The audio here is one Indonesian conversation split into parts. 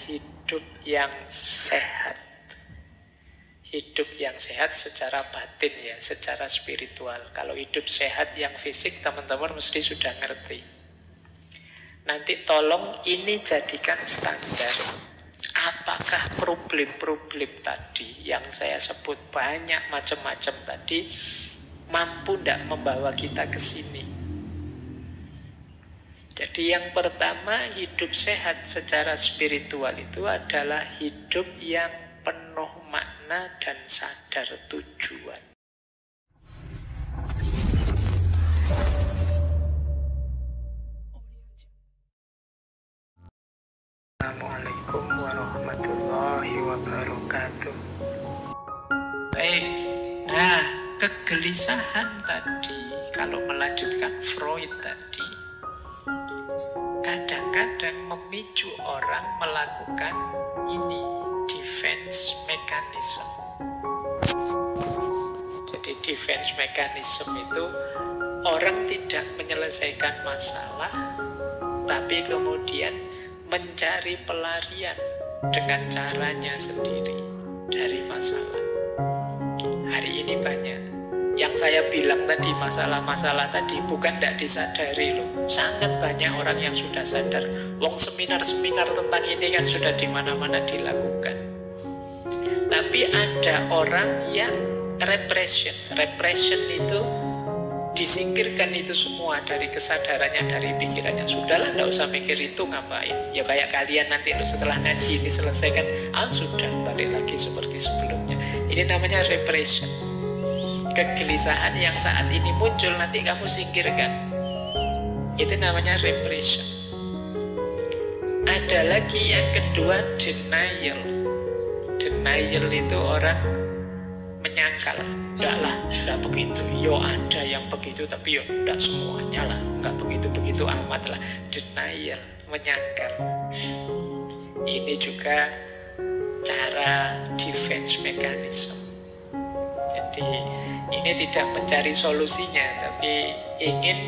hidup yang sehat. Hidup yang sehat secara batin ya, secara spiritual. Kalau hidup sehat yang fisik, teman-teman mesti sudah ngerti. Nanti tolong ini jadikan standar. Apakah problem-problem tadi yang saya sebut banyak macam-macam tadi mampu tidak membawa kita ke sini? Jadi yang pertama, hidup sehat secara spiritual itu adalah hidup yang penuh makna dan sadar tujuan. Assalamualaikum warahmatullahi wabarakatuh. Baik, nah kegelisahan tadi, kalau melanjutkan Freud tadi, kadang-kadang memicu orang melakukan ini, defense mechanism. Jadi defense mechanism itu orang tidak menyelesaikan masalah, tapi kemudian mencari pelarian dengan caranya sendiri dari masalah. Hari ini banyak yang saya bilang tadi, masalah-masalah tadi bukan tidak disadari loh. Sangat banyak orang yang sudah sadar. Wong seminar-seminar tentang ini kan sudah di mana-mana dilakukan. Tapi ada orang yang repression. Repression itu disingkirkan itu semua dari kesadarannya, dari pikirannya. Sudahlah, tidak usah mikir itu, ngapain. Ya kayak kalian nanti setelah ngaji ini selesaikan, sudah balik lagi seperti sebelumnya. Ini namanya repression. Kegelisahan yang saat ini muncul nanti kamu singkirkan. Itu namanya repression. Ada lagi yang kedua, denial. Denial itu orang menyangkal. Enggak begitu. Yo ada yang begitu, tapi yo enggak semuanya lah. Enggak begitu-begitu amat lah. Denial, menyangkal. Ini juga cara defense mechanism. Jadi ini tidak mencari solusinya, tapi ingin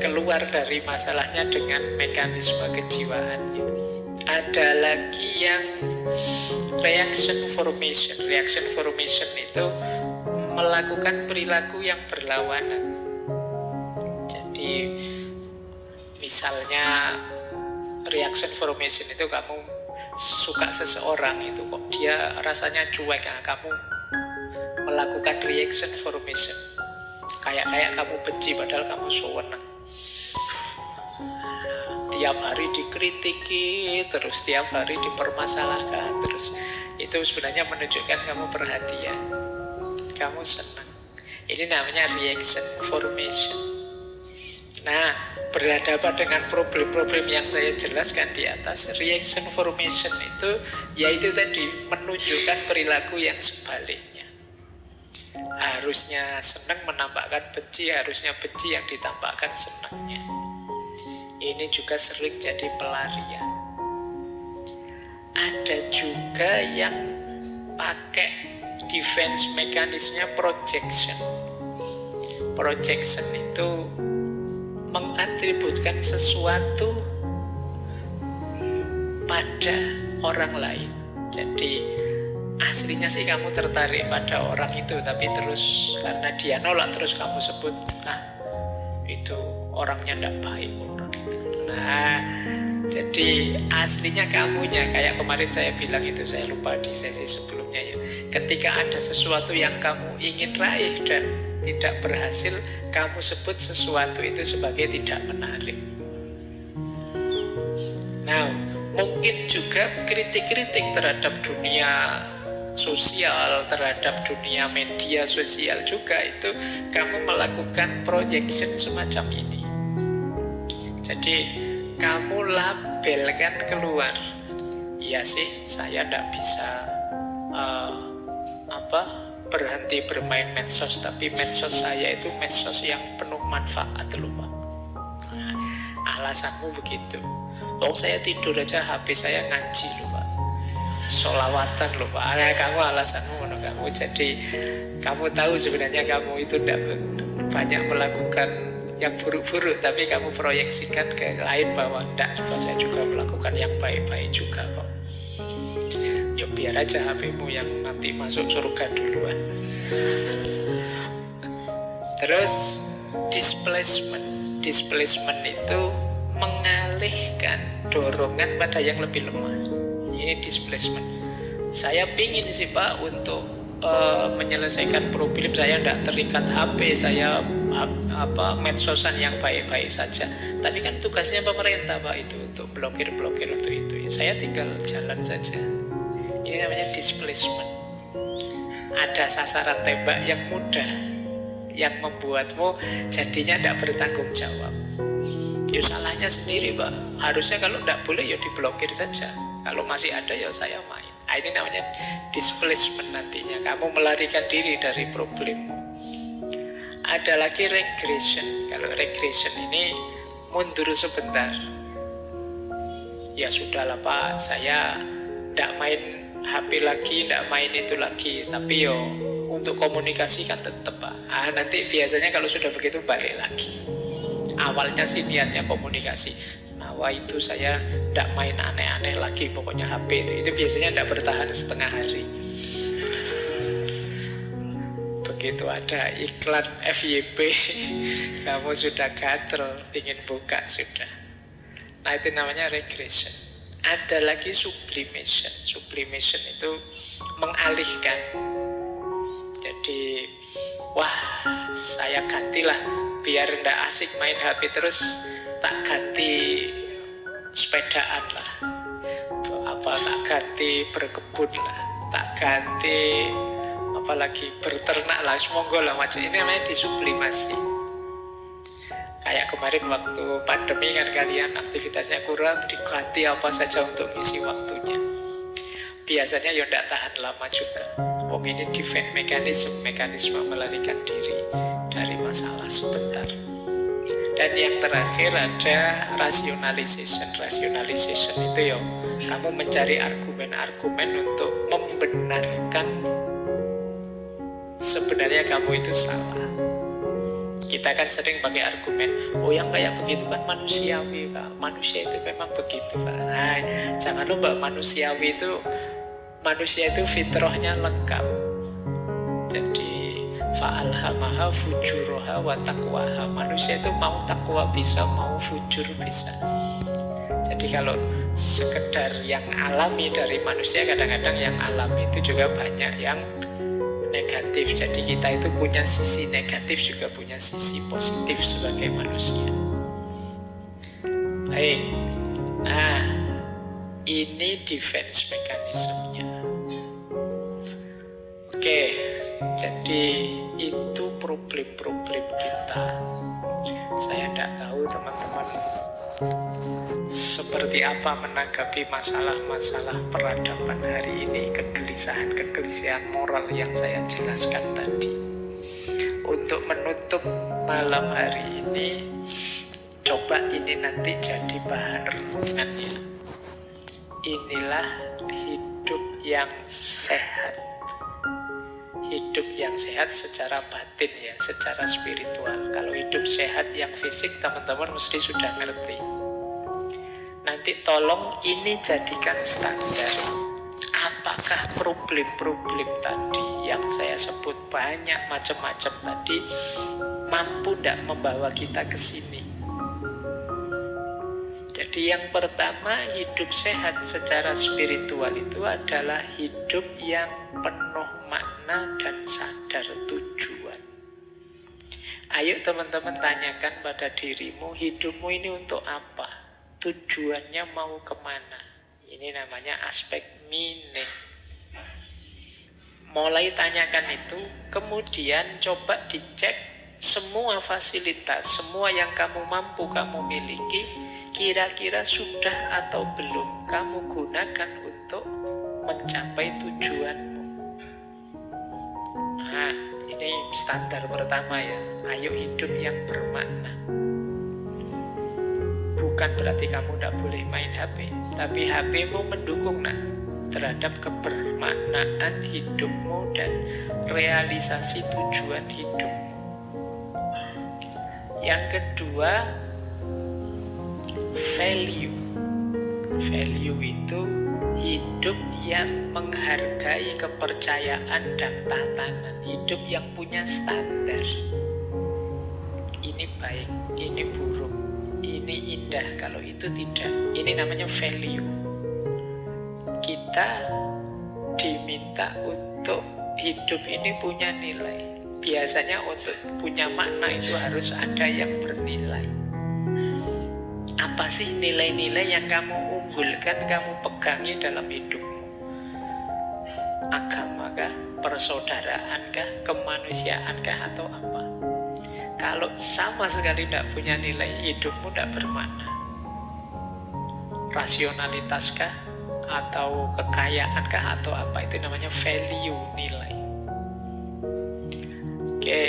keluar dari masalahnya dengan mekanisme kejiwaannya. Ada lagi yang reaction formation. Reaction formation itu melakukan perilaku yang berlawanan. Jadi misalnya reaction formation itu kamu suka seseorang itu kok dia rasanya cuek, kamu melakukan reaction formation. Kayak kamu benci padahal kamu senang. Tiap hari dikritiki, terus tiap hari dipermasalahkan, terus itu sebenarnya menunjukkan kamu perhatian, kamu senang. Ini namanya reaction formation. Nah, berhadapan dengan problem-problem yang saya jelaskan di atas, reaction formation itu yaitu tadi menunjukkan perilaku yang sebaliknya. Harusnya senang menampakkan benci, harusnya benci yang ditampakkan senangnya. Ini juga sering jadi pelarian. Ada juga yang pakai defense mekanismenya projection. Projection itu mengatributkan sesuatu pada orang lain. Jadi aslinya sih kamu tertarik pada orang itu, tapi terus karena dia nolak terus kamu sebut, itu orangnya tidak baik orang itu. Jadi aslinya kamunya, kayak kemarin saya bilang itu, saya lupa di sesi sebelumnya ya. Ketika ada sesuatu yang kamu ingin raih dan tidak berhasil, kamu sebut sesuatu itu sebagai tidak menarik. Nah, mungkin juga kritik-kritik terhadap dunia sosial, terhadap dunia media sosial juga itu kamu melakukan projection semacam ini. Jadi kamu labelkan keluar, iya sih saya tidak bisa berhenti bermain medsos, tapi medsos saya itu medsos yang penuh manfaat loh Pak. Alasanmu begitu. Saya tidur aja HP saya ngaji loh Pak, sholawatan loh Pak. Kamu alasanmu menurut kamu. Jadi kamu tahu sebenarnya kamu itu tidak banyak melakukan yang buruk-buruk, tapi kamu proyeksikan ke lain bahwa enggak, saya juga melakukan yang baik-baik juga kok. Ya biar aja HP-mu yang nanti masuk surga duluan. Terus displacement itu mengalihkan dorongan pada yang lebih lemah. Ini displacement. Saya pingin sih Pak untuk menyelesaikan problem, saya tidak terikat HP, saya medsosan yang baik-baik saja. Tapi kan tugasnya pemerintah Pak itu untuk blokir untuk itu. Saya tinggal jalan saja. Ini namanya displacement. Ada sasaran tembak yang mudah, yang membuatmu jadinya tidak bertanggung jawab. Ya salahnya sendiri Pak. Harusnya kalau tidak boleh ya diblokir saja. Kalau masih ada ya saya main. Ini namanya displacement nantinya. Kamu melarikan diri dari problem. Ada lagi regression. Kalau regression ini mundur sebentar. Ya sudahlah Pak, saya tidak main HP lagi, tidak main itu lagi. Tapi yo untuk komunikasi kan tetap Pak. Nanti biasanya kalau sudah begitu balik lagi. Awalnya sih niatnya komunikasi. Wah itu saya tidak main aneh-aneh lagi, pokoknya HP itu biasanya tidak bertahan setengah hari. Begitu ada iklan FYP, kamu sudah gatel, ingin buka sudah. Nah itu namanya regression. Ada lagi sublimation. Sublimation itu mengalihkan. Jadi, wah saya gantilah, biar tidak asik main HP terus, tak ganti sepedaan lah, tak ganti berkebun lah, tak ganti apalagi berternak lah, semoga lah macam ini namanya disublimasi. Kayak kemarin waktu pandemi kan kalian aktivitasnya kurang, diganti apa saja untuk ngisi waktunya. Biasanya ya tidak tahan lama juga. Ini defense mekanisme melarikan diri dari masalah sebentar. Dan yang terakhir ada rationalization. Rationalization itu ya kamu mencari argumen-argumen untuk membenarkan sebenarnya kamu itu salah. Kita kan sering pakai argumen, oh yang kayak begitu kan manusiawi Pak. Manusia itu memang begitu Pak. Nah, jangan lupa manusia itu fitrahnya lengkap. Jadi fa'alhamaha fujuroha wa taqwaha. Manusia itu mau takwa bisa, mau fujur bisa. Jadi kalau sekedar yang alami dari manusia, kadang-kadang yang alami itu juga banyak yang negatif. Jadi kita itu punya sisi negatif, juga punya sisi positif sebagai manusia. Baik. Nah, ini defense mekanismenya. Oke, jadi itu problem-problem kita. Saya tidak tahu teman-teman seperti apa menanggapi masalah-masalah peradaban hari ini, kegelisahan moral yang saya jelaskan tadi. Untuk menutup malam hari ini, coba ini nanti jadi bahan renungan ya. Inilah hidup yang sehat. Hidup yang sehat secara batin ya, secara spiritual. Kalau hidup sehat yang fisik teman-teman mesti sudah ngerti. Nanti tolong ini jadikan standar. Apakah problem-problem tadi yang saya sebut banyak macam-macam tadi mampu tidak membawa kita ke sini? Jadi yang pertama, hidup sehat secara spiritual itu adalah hidup yang penuh makna dan sadar tujuan. Ayo teman-teman tanyakan pada dirimu, hidupmu ini untuk apa? Tujuannya mau kemana? Ini namanya aspek meaning. Mulai tanyakan itu, kemudian coba dicek semua fasilitas, semua yang kamu mampu kamu miliki, kira-kira sudah atau belum kamu gunakan untuk mencapai tujuanmu. Nah, ini standar pertama ya. Ayo hidup yang bermakna. Bukan berarti kamu tidak boleh main HP, tapi HP-mu mendukung terhadap kebermaknaan hidupmu dan realisasi tujuan hidupmu. Yang kedua, value. Value itu hidup yang menghargai kepercayaan dan tatanan, hidup yang punya standar. Ini baik, ini buruk, ini indah, kalau itu tidak. Ini namanya value. Kita diminta untuk hidup ini punya nilai. Biasanya untuk punya makna itu harus ada yang bernilai. Apa sih nilai-nilai yang kamu unggulkan, kamu pegangi dalam hidupmu? Agama kah? Persaudaraan kah? Kemanusiaan kah? Atau apa? Kalau sama sekali tidak punya nilai, hidupmu tidak bermakna. Rasionalitas kah? Atau kekayaan kah? Atau apa? Itu namanya value, nilai. Oke.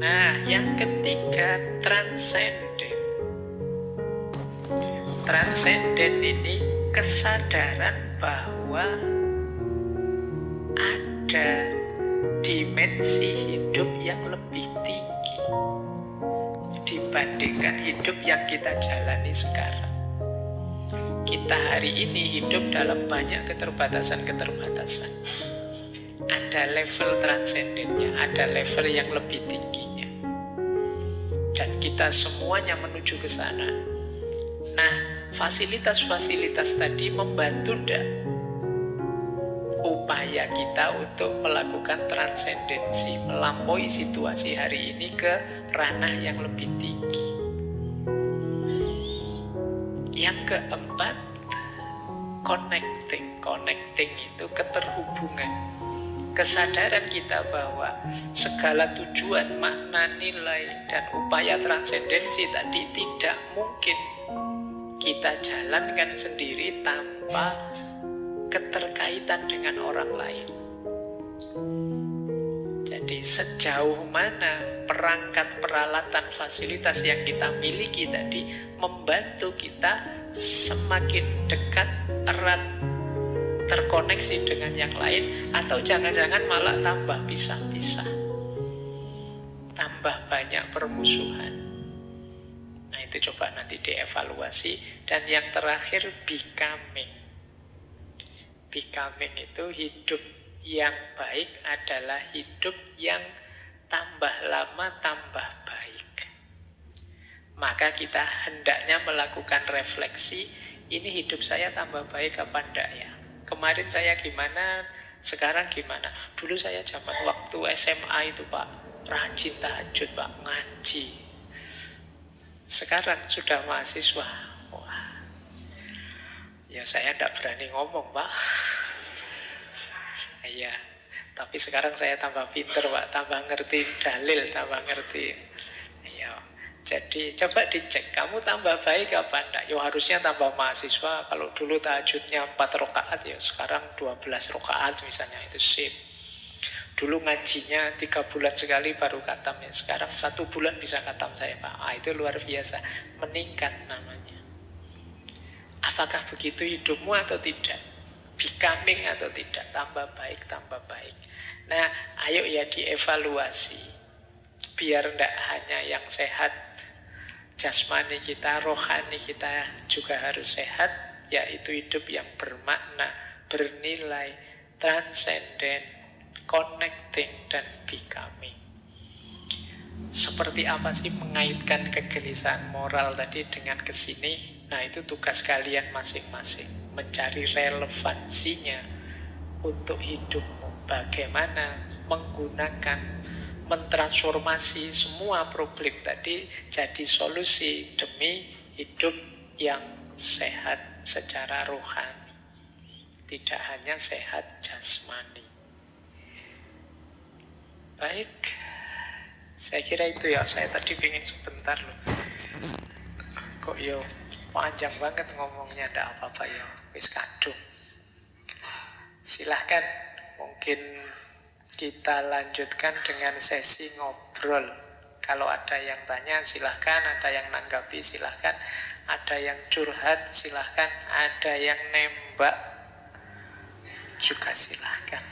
Nah, yang ketiga, transenden. Transenden ini kesadaran bahwa ada dimensi hidup yang lebih tinggi dibandingkan hidup yang kita jalani sekarang. Kita hari ini hidup dalam banyak keterbatasan-keterbatasan. Ada level transendennya, ada level yang lebih tingginya. Dan kita semuanya menuju ke sana. Nah, fasilitas-fasilitas tadi membantu enggak upaya kita untuk melakukan transendensi, melampaui situasi hari ini ke ranah yang lebih tinggi. Yang keempat, connecting. Connecting itu keterhubungan. Kesadaran kita bahwa segala tujuan, makna, nilai, dan upaya transendensi tadi tidak mungkin kita jalankan sendiri tanpa keterkaitan dengan orang lain. Jadi sejauh mana perangkat, peralatan, fasilitas yang kita miliki tadi membantu kita semakin dekat, erat, terkoneksi dengan yang lain, atau jangan-jangan malah tambah pisah-pisah, tambah banyak permusuhan. Nah, itu coba nanti dievaluasi. Dan yang terakhir, becoming. Becoming itu hidup yang baik adalah hidup yang tambah lama tambah baik. Maka kita hendaknya melakukan refleksi, ini hidup saya tambah baik apa enggak ya? Kemarin saya gimana, sekarang gimana? Dulu saya zaman waktu SMA itu Pak, rajin tahajud Pak, ngaji. Sekarang sudah mahasiswa, wah, ya saya tidak berani ngomong Pak. Iya, tapi sekarang saya tambah pinter Pak, tambah ngerti dalil, tambah ngerti. Jadi coba dicek, kamu tambah baik apa enggak? Ya harusnya tambah mahasiswa. Kalau dulu tahajudnya 4 rakaat, ya sekarang 12 rakaat misalnya, itu sip. Dulu ngajinya 3 bulan sekali baru khatam, ya sekarang 1 bulan bisa khatam saya Pak. Itu luar biasa, meningkat namanya. Apakah begitu hidupmu atau tidak? Becoming atau tidak? Tambah baik, tambah baik. Nah, ayo ya dievaluasi. Biar tidak hanya yang sehat jasmani kita, rohani kita juga harus sehat, yaitu hidup yang bermakna, bernilai, transenden, connecting, dan becoming. Seperti apa sih mengaitkan kegelisahan moral tadi dengan kesini? Nah, itu tugas kalian masing-masing, mencari relevansinya untuk hidupmu. Bagaimana menggunakan, mentransformasi semua problem tadi jadi solusi demi hidup yang sehat secara rohani, tidak hanya sehat jasmani. Baik, saya kira itu ya. Saya tadi pengen sebentar loh. Kok yo panjang banget ngomongnya, ndak apa-apa ya. Wis kadung. Silahkan, mungkin kita lanjutkan dengan sesi ngobrol. Kalau ada yang tanya silahkan, ada yang nanggapi silahkan, ada yang curhat silahkan, ada yang nembak juga silahkan.